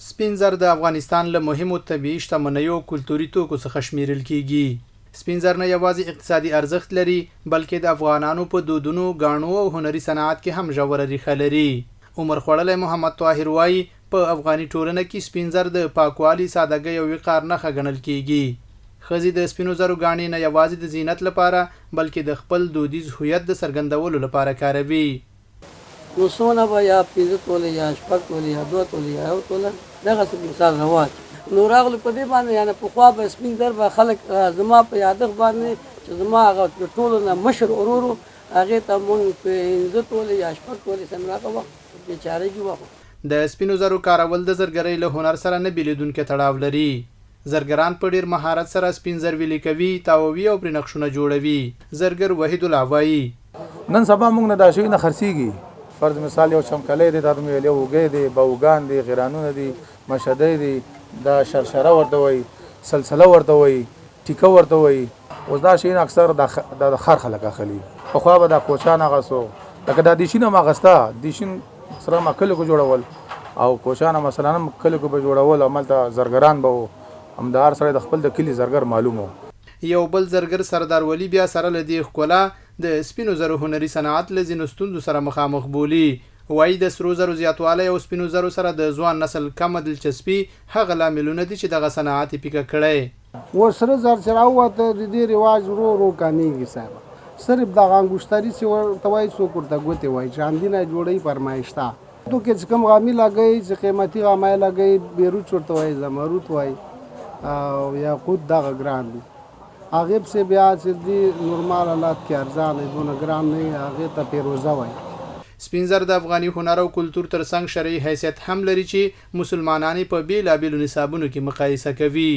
سپین زر د افغانستان له مهمو طبیعي شتمنیو او کلتوري توکو څخه شمیرل کیږي. سپین زر نه یوازې اقتصادي ارزښت لري بلکې د افغانانو په دودونو، غاڼو او هنري صنعت کې هم ژوره ریښه لري. عمر خوړلی محمد طاهر وایي په افغاني ټولنه کې سپین زر د پاکوالي، سادګۍ او وقار نښه ګڼل کیږي. ښځې د سپینو زرو غاڼې نه یوازې د زینت لپاره بلکې د خپل دودیز هویت د څرګندولو لپاره کاروي. نو څونه به یا 5 تولې یا 6 تولې یا 2 تولې یا 1 توله دغسې مثال رواج نو راغلو په دې باندې یعنې پخوا به سپین زر به خلک زما په یادښت باندې چې زما هغه د ټولو نه مشر ورور و هغې ته مونږ 5 تولې یا 6 تولې سمراغه وخت بېچارهګي وخت. د سپینو زرو کارول د زرګرۍ له هنر سره نه بېلېدونکی تړاو لري. زرګران په ډېر مهارت سره سپین زر ویلې کوي، تاووي او پرې نقشونه جوړوي. زرګر وحید الله وایي نن سبا موږ نه دا شی نه خرڅېږي. فرض مثال یو چمکلی دی، دا یو اوږی دی، باوګان دی، غیرانونه دي، مشدۍ دي، دا شرشره ورته وایي، سلسله ورته وایي، ټیکه ورته وایي. اوس دا شیونه اکثر د ښار خلک اخلي. پخوا به دا کوچان اغوستو، لکه دا دیشین هم اغسته، دیشین سره هم کلیکو جوړول او کوچان مثلا هم کلیکو به جوړول. هملته زرګران به وو، همدار سره د خپل د کلي زرګر معلوم وو. یو بل زرګر سردار ولی بیا سره له دې ښکلا د سپینو زرو هنري صنعت له ځینو ستونزو سره مخامخ بولي. وایي د سرو زرو زیاتوالی او سپینو زرو سره د ځوان نسل کمه دلچسپي هغه لاملونه دي چې دغه صنعت یې پیکه کړی. و سره زر چې راووته د دې رواج ورو ورو کمېږي صاحبه. صرف دغه انګوشتري چې ورته وایي څوک ورته ګوتې وایي، چاندینه جوړوي فرمایش ته. تو کې چې کوم غامي لګوي چې قیمتي غامای لګوي، بیروچ ورته وایي، زمرود وایي او یاقوت دغه ګران دي. هغې پسې بیا چې دي نورمال حالات کې ارزانه دونه ګران نه وي، هغې ته پیروزه وایي. سپین زر د افغاني هنر او کلتور ترڅنګ شرعي حیثیت هم لري چې مسلمانان په بېلابېلو نصابونو کې مقایسه کوي.